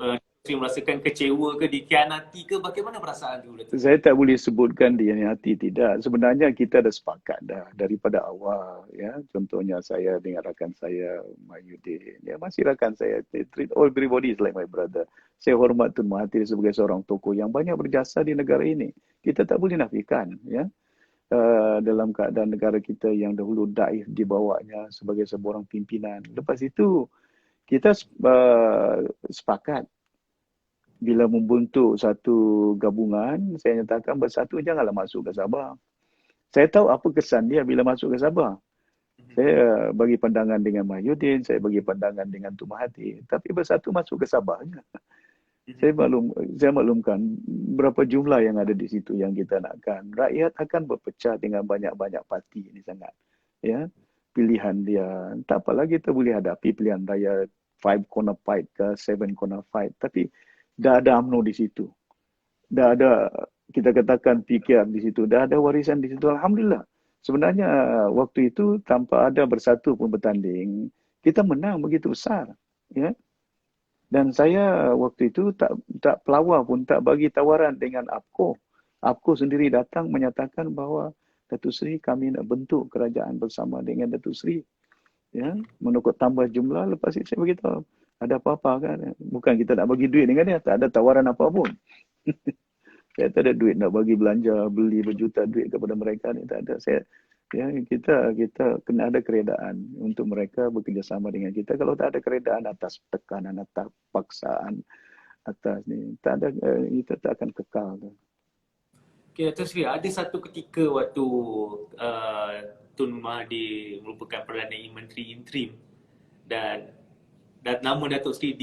merasakan kecewa ke, dikhianati ke, bagaimana perasaan tu? Saya tak boleh sebutkan dikhianati tidak. Sebenarnya kita dah sepakat dah daripada awal ya. Contohnya saya dengan rakan saya Mahyudin, ya masih rakan saya, treat everybody is like my brother. Saya hormat Tun Mahathir sebagai seorang tokoh yang banyak berjasa di negara ini. Kita tak boleh nafikan ya. Dalam keadaan negara kita yang dahulu daif dibawanya sebagai seorang pimpinan. Lepas itu kita sepakat bila membentuk satu gabungan, saya nyatakan bersatu janganlah masuk ke Sabah. Saya tahu apa kesan dia bila masuk ke Sabah. Saya bagi pandangan dengan Mahyudin, saya bagi pandangan dengan Tun Mahathir. Tapi bersatu masuk ke Sabah. Saya maklumkan berapa jumlah yang ada di situ yang kita nakkan. Rakyat akan berpecah dengan banyak-banyak parti ini sangat. Ya, pilihan dia. Tak apalah kita boleh hadapi pilihan raya 5 corner fight ke 7 corner fight. Tapi dah ada UMNO di situ. Dah ada, kita katakan PKR di situ. Dah ada warisan di situ. Alhamdulillah. Sebenarnya waktu itu tanpa ada bersatu pun bertanding, kita menang begitu besar. Ya. Dan saya waktu itu tak pelawar pun, tak bagi tawaran dengan APCO. APCO sendiri datang menyatakan bahawa Datuk Seri kami nak bentuk kerajaan bersama dengan Datuk Seri. Ya, menukar tambah jumlah, lepas itu saya beritahu. Ada apa-apa kan? Bukan kita nak bagi duit dengan dia. Tak ada tawaran apa pun. Saya tak ada duit nak bagi belanja, beli berjuta duit kepada mereka ni. Tak ada. Kita kena ada keredaan untuk mereka bekerjasama dengan kita. Kalau tak ada keredaan atas tekanan, atas paksaan, atas ni, tak ada, kita tak akan kekal. Okay, Dato' Sri, ada satu ketika waktu Tun Mahathir merupakan Perdana Menteri interim dan nama Datuk Seri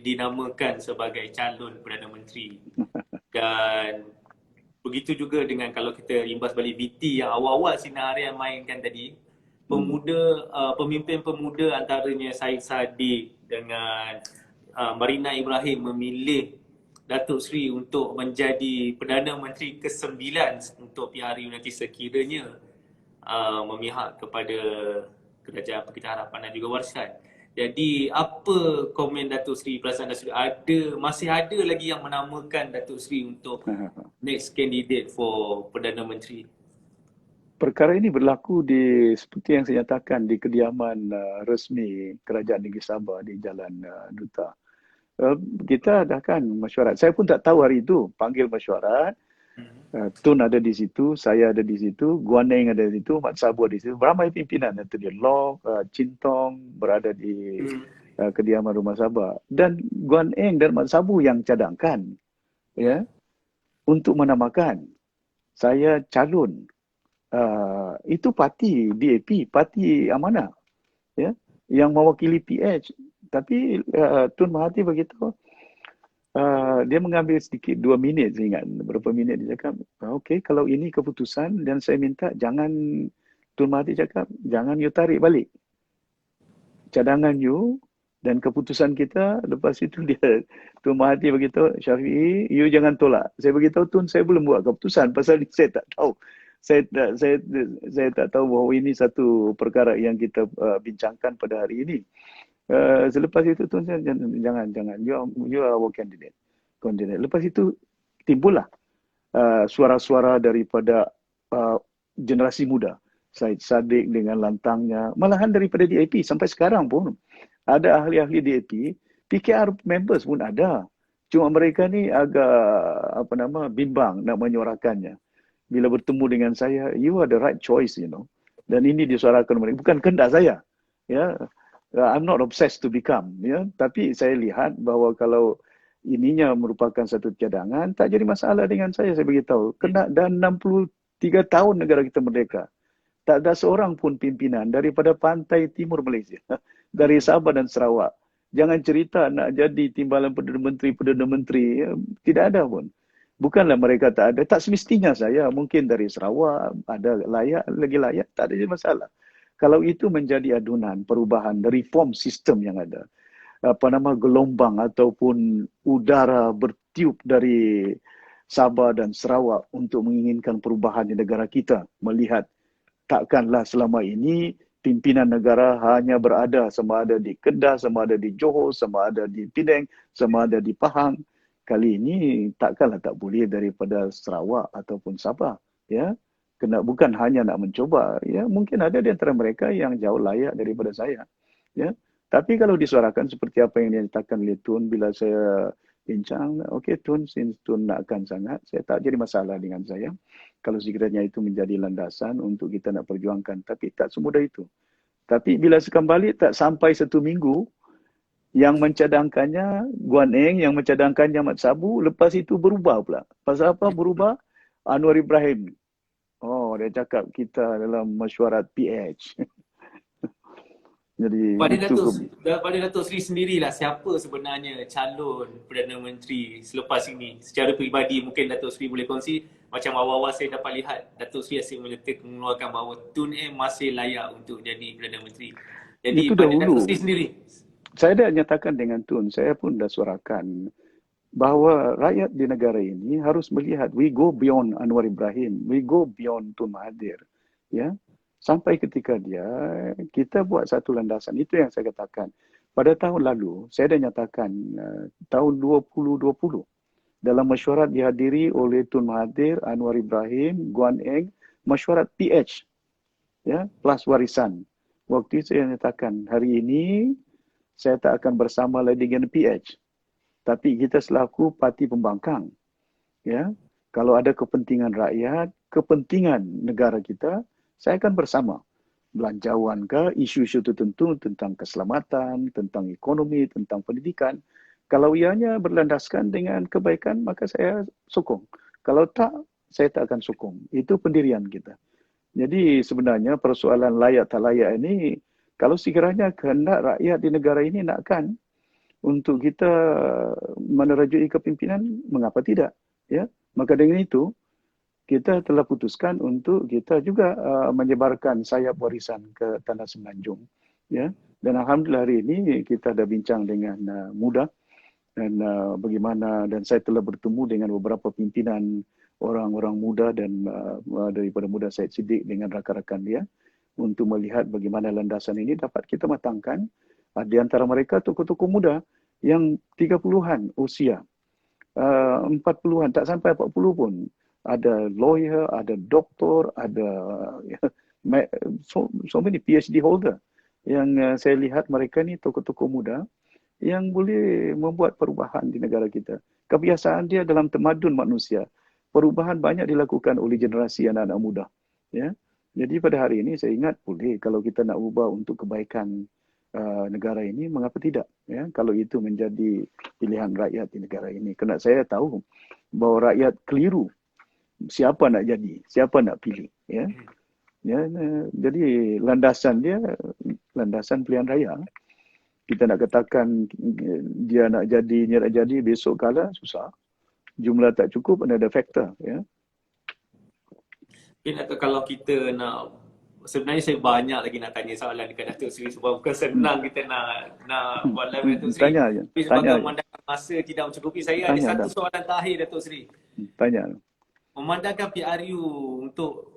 dinamakan sebagai calon Perdana Menteri. Dan begitu juga dengan kalau kita imbas balik VT yang awal-awal Sinar Harian mainkan tadi, pemimpin pemuda antaranya Syed Saddiq dengan Marina Ibrahim memilih Datuk Seri untuk menjadi Perdana Menteri ke-9 untuk PRU nanti sekiranya memihak kepada Kerajaan Pakatan Harapan dan juga Warisan. Jadi apa komen Datuk Seri, perasaan Datuk Seri, masih ada lagi yang menamakan Datuk Seri untuk next candidate for Perdana Menteri? Perkara ini berlaku seperti yang saya nyatakan di kediaman resmi Kerajaan Negeri Sabah di Jalan Duta. Kita adakan mesyuarat. Saya pun tak tahu hari itu panggil mesyuarat. Tun ada di situ, saya ada di situ, Guan Eng ada di situ, Mat Sabu ada di situ. Ramai pimpinan itu dia, Lok, Chin Tong berada di kediaman Rumah Sabah. Dan Guan Eng dan Mat Sabu yang cadangkan ya untuk menamakan saya calon. Itu parti DAP, parti amanah ya yang mewakili PH. Tapi Tun Mahathir begitu dia mengambil sedikit 2 minit, saya ingat berapa minit dia cakap, okey kalau ini keputusan dan saya minta jangan, Tun Mahathir cakap jangan you tarik balik cadangan you dan keputusan kita. Lepas itu dia Tun Mahathir begitu, Syafiee you jangan tolak. Saya beritahu Tun saya belum buat keputusan pasal ni saya tak tahu. Saya tak tahu bahawa ini satu perkara yang kita bincangkan pada hari ini. Selepas itu Tun, jangan. You are our candidate. Lepas itu timbullah suara-suara daripada generasi muda. Syed Saddiq dengan lantangnya, malahan daripada DAP sampai sekarang pun ada ahli-ahli DAP, PKR members pun ada. Cuma mereka ni agak bimbang nak menyuarakannya. Bila bertemu dengan saya, you are the right choice, Dan ini disuarakan mereka, bukan kehendak saya. Ya, I'm not obsessed to become, Tapi saya lihat bahawa kalau ininya merupakan satu cadangan, tak jadi masalah dengan saya beritahu. Kena dan 63 tahun negara kita merdeka. Tak ada seorang pun pimpinan daripada pantai timur Malaysia, dari Sabah dan Sarawak. Jangan cerita nak jadi timbalan Perdana Menteri, tidak ada pun. Bukanlah mereka tak ada, tak semestinya saya, mungkin dari Sarawak, ada lagi layak, tak ada masalah. Kalau itu menjadi adunan perubahan, reform sistem yang ada, gelombang ataupun udara bertiup dari Sabah dan Sarawak untuk menginginkan perubahan di negara kita, melihat takkanlah selama ini pimpinan negara hanya berada sama ada di Kedah, sama ada di Johor, sama ada di Penang, sama ada di Pahang. Kali ini takkanlah tak boleh daripada Sarawak ataupun Sabah, bukan hanya nak mencoba, mungkin ada di antara mereka yang jauh layak daripada saya, Tapi kalau disuarakan seperti apa yang dinyatakan oleh Tun bila saya bincang, okey Tun, since Tun nakkan sangat, saya tak jadi masalah dengan saya. Kalau sekiranya itu menjadi landasan untuk kita nak perjuangkan. Tapi tak semudah itu. Tapi bila sekembali tak sampai 1 minggu, yang mencadangkannya Guan Eng, yang mencadangkannya Mat Sabu, lepas itu berubah pula. Pasal apa berubah? Anwar Ibrahim. Oh, dia cakap kita dalam mesyuarat PH. Jadi pada Datuk Seri sendirilah, siapa sebenarnya calon Perdana Menteri selepas ini? Secara peribadi mungkin Datuk Seri boleh kongsi. Macam awal-awal saya dapat lihat Datuk Seri asyik mengeluarkan bahawa Tun masih layak untuk jadi Perdana Menteri. Jadi itu pada dahulu. Datuk Seri sendiri, Saya dah nyatakan dengan Tun, saya pun dah suarakan bahawa rakyat di negara ini harus melihat we go beyond Anwar Ibrahim, we go beyond Tun Mahathir, sampai ketika kita buat satu landasan. Itu yang saya katakan. Pada tahun lalu, saya dah nyatakan tahun 2020, dalam mesyuarat dihadiri oleh Tun Mahathir, Anwar Ibrahim, Guan Eng, mesyuarat PH, plus warisan. Waktu itu saya nyatakan, hari ini saya tak akan bersama lagi dengan PH. Tapi kita selaku parti pembangkang, kalau ada kepentingan rakyat, kepentingan negara kita, saya akan bersama. Belanjawan ke, isu-isu tertentu tentang keselamatan, tentang ekonomi, tentang pendidikan. Kalau ianya berlandaskan dengan kebaikan, maka saya sokong. Kalau tak, saya tak akan sokong. Itu pendirian kita. Jadi sebenarnya persoalan layak tak layak ini, kalau sekiranya kehendak rakyat di negara ini nakkan untuk kita menerajui kepimpinan, mengapa tidak? Maka dengan itu, kita telah putuskan untuk kita juga menyebarkan sayap warisan ke Tanah Semenanjung. Dan Alhamdulillah hari ini kita dah bincang dengan mudah dan bagaimana, dan saya telah bertemu dengan beberapa pimpinan orang-orang muda dan daripada muda Syed Siddiq dengan rakan-rakan dia untuk melihat bagaimana landasan ini dapat kita matangkan. Di antara mereka tokoh-tokoh muda yang 30-an usia, 40-an, tak sampai 40 pun. Ada lawyer, ada doktor, ada so many PhD holder. Yang saya lihat mereka ni tokoh-tokoh muda yang boleh membuat perubahan di negara kita. Kebiasaan dia dalam tamadun manusia. Perubahan banyak dilakukan oleh generasi anak-anak muda. Jadi pada hari ini saya ingat boleh kalau kita nak ubah untuk kebaikan negara ini, mengapa tidak? Kalau itu menjadi pilihan rakyat di negara ini. Kerana saya tahu bahawa rakyat keliru siapa nak jadi, siapa nak pilih. Jadi landasan dia, landasan pilihan raya. Kita nak katakan dia nak jadi, dia nak jadi, besok kala susah. Jumlah tak cukup, ada faktor. Atau kalau kita nak, sebenarnya saya banyak lagi nak tanya soalan dekat Datuk Seri sebab bukan senang kita nak buat live Datuk Seri. Tanya je. Tapi sebagai memandangkan masa tidak mencukupi, saya ada satu soalan terakhir Datuk Seri. Tanya. Memandangkan PRU untuk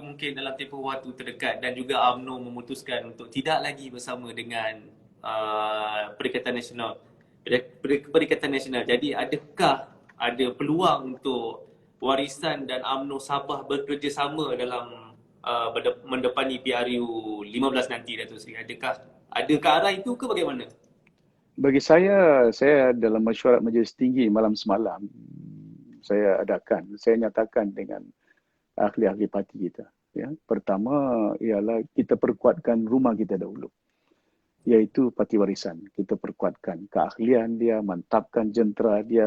mungkin dalam tempoh waktu terdekat dan juga UMNO memutuskan untuk tidak lagi bersama dengan Perikatan Nasional. Perikatan Nasional. Jadi adakah ada peluang untuk Warisan dan UMNO Sabah bekerjasama dalam mendepani PRU 15 nanti, Datuk Seri? Adakah ada ke arah itu ke bagaimana? Bagi saya dalam mesyuarat Majlis Tinggi malam semalam, saya nyatakan dengan ahli-ahli parti kita. Ya. Pertama ialah kita perkuatkan rumah kita dahulu, iaitu Parti Warisan. Kita perkuatkan keahlian dia, mantapkan jentera dia,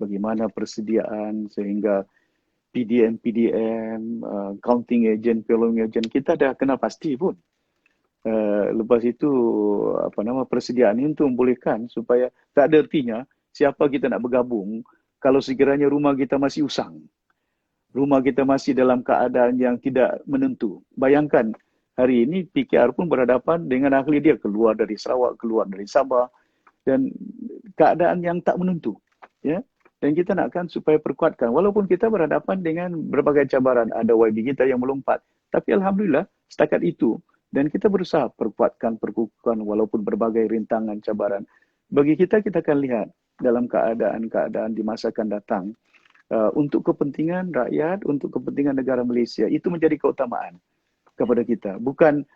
bagaimana persediaan sehingga PDM, counting agent, polling agent, kita dah kenal pasti pun. Lepas itu persediaan ini untuk membolehkan supaya tak ada artinya siapa kita nak bergabung kalau sekiranya rumah kita masih usang, rumah kita masih dalam keadaan yang tidak menentu. Bayangkan hari ini PKR pun berhadapan dengan ahli dia keluar dari Sarawak, keluar dari Sabah, dan keadaan yang tak menentu, ya. Dan kita nakkan supaya perkuatkan, walaupun kita berhadapan dengan berbagai cabaran, ada YB kita yang melompat, tapi alhamdulillah setakat itu. Dan kita berusaha perkuatkan walaupun berbagai rintangan, cabaran. Bagi kita akan lihat dalam keadaan-keadaan di masa akan datang, untuk kepentingan rakyat, untuk kepentingan negara Malaysia, itu menjadi keutamaan kepada kita. Bukan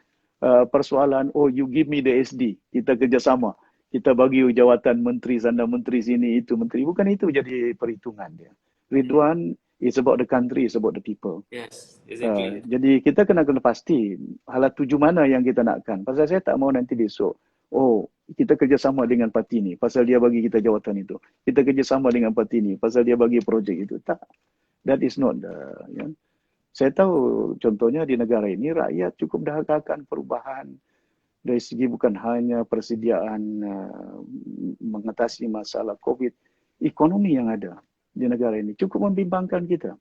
persoalan, oh you give me the SD, kita kerjasama. Kita bagi jawatan menteri sana, menteri sini, itu menteri. Bukan itu jadi perhitungan dia. Ridwan is about the country, is about the people. Yes, exactly. Jadi kita kena pasti halat tuju mana yang kita nakkan. Pasal saya tak mau nanti besok, oh kita kerjasama dengan parti ni, pasal dia bagi kita jawatan itu. Kita kerjasama dengan parti ni, pasal dia bagi projek itu. Tak. That is not the... Ya. Saya tahu contohnya di negara ini, rakyat cukup dahaga perubahan. Dari segi bukan hanya persediaan mengatasi masalah COVID, ekonomi yang ada di negara ini cukup membimbangkan kita.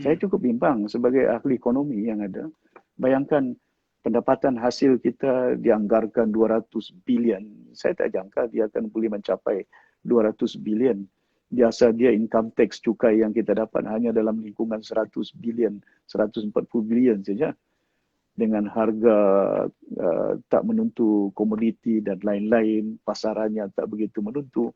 Saya cukup bimbang sebagai ahli ekonomi yang ada. Bayangkan pendapatan hasil kita dianggarkan 200 bilion. Saya tak jangka dia akan boleh mencapai 200 bilion. Biasa dia income tax cukai yang kita dapat hanya dalam lingkungan 100 bilion, 140 bilion saja. Dengan harga tak menentu komoditi dan lain-lain, pasarannya tak begitu menentu.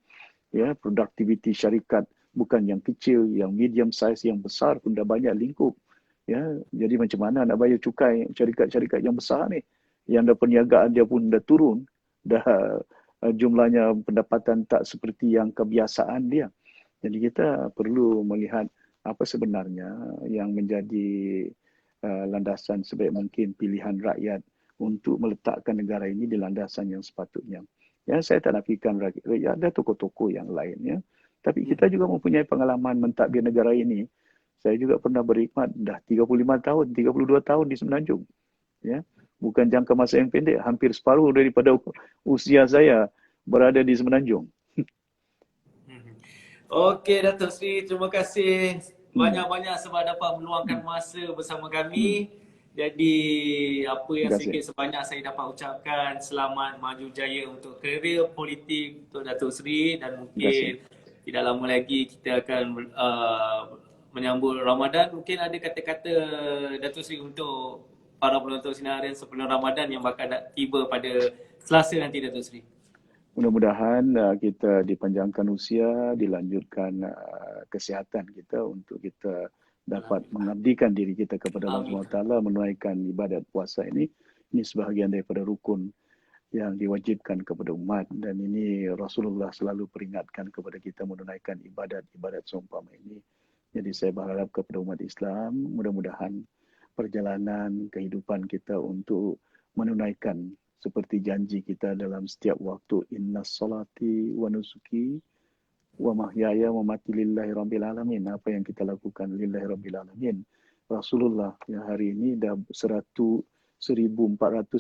Ya, produktiviti syarikat bukan yang kecil, yang medium size, yang besar pun dah banyak lingkup. Ya, jadi macam mana nak bayar cukai syarikat-syarikat yang besar ni, yang dah perniagaan dia pun dah turun, dah jumlahnya pendapatan tak seperti yang kebiasaan dia. Jadi kita perlu melihat apa sebenarnya yang menjadi landasan sebaik mungkin pilihan rakyat untuk meletakkan negara ini di landasan yang sepatutnya. Ya, saya tak nafikan rakyat, ada tokoh-tokoh yang lain, ya. Tapi kita juga mempunyai pengalaman mentadbir negara ini. Saya juga pernah berkhidmat dah 35 tahun, 32 tahun di Semenanjung. Ya. Bukan jangka masa yang pendek, hampir separuh daripada usia saya berada di Semenanjung. Okey, Datuk Seri, terima kasih banyak-banyak sebab dapat meluangkan masa bersama kami. Jadi apa yang sedikit sebanyak saya dapat ucapkan selamat maju jaya untuk kerjaya politik untuk Datuk Seri, dan mungkin tidak lama lagi kita akan menyambut Ramadan. Mungkin ada kata-kata Datuk Seri untuk para penonton Sinar Harian sebelum Ramadan yang bakal tiba pada Selasa nanti, Datuk Seri. Mudah-mudahan kita dipanjangkan usia, dilanjutkan kesihatan kita untuk kita dapat mengabdikan diri kita kepada Allah SWT, menunaikan ibadat puasa ini. Ini sebahagian daripada rukun yang diwajibkan kepada umat, dan ini Rasulullah selalu peringatkan kepada kita menunaikan ibadat-ibadat seumpama ini. Jadi saya berharap kepada umat Islam, mudah-mudahan perjalanan kehidupan kita untuk menunaikan seperti janji kita dalam setiap waktu, inna salati wa nusuki wa mahyaya wa mati lillahi rabbil alamin. Apa yang kita lakukan lillahi rabbil alamin. Rasulullah yang hari ini dah 1400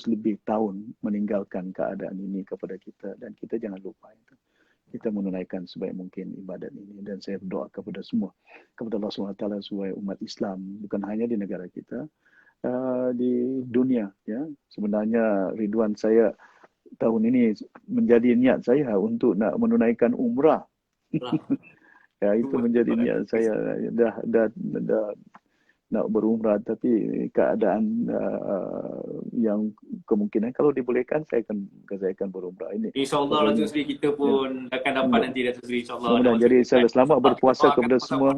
lebih tahun meninggalkan keadaan ini kepada kita, dan kita jangan lupa itu. Kita menunaikan sebaik mungkin ibadat ini, dan saya berdoa kepada semua, kepada Allah SWT sebagai umat Islam, bukan hanya di negara kita, di dunia, ya. Sebenarnya Ridwan, saya tahun ini menjadi niat saya untuk nak menunaikan umrah. Ya, itu menjadi niat saya. Dah nak berumrah, tapi keadaan yang kemungkinan kalau dibolehkan saya akan berumrah ini. InsyaAllah Datuk Seri, kita pun akan dapat nanti Datuk Seri, insyaAllah. Mudah-mudahan. Jadi saya selamat berpuasa kepada semua.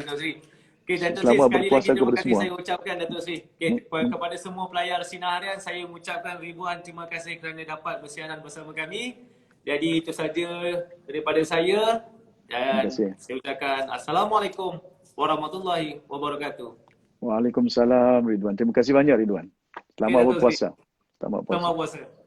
Okay, Datuk Seri, Selamat sekali berpuasa lagi terima kepada kasih semua. saya ucapkan Datuk Seri. Okay, kepada semua pelayar Sinar Harian, saya mengucapkan ribuan terima kasih kerana dapat bersiaran bersama kami. Jadi itu saja daripada saya, dan Terima kasih. saya ucapkan Assalamualaikum warahmatullahi wabarakatuh. Waalaikumsalam Ridwan. Terima kasih banyak Ridwan. Selamat Datuk Seri. berpuasa. Selamat berpuasa. Selamat puasa.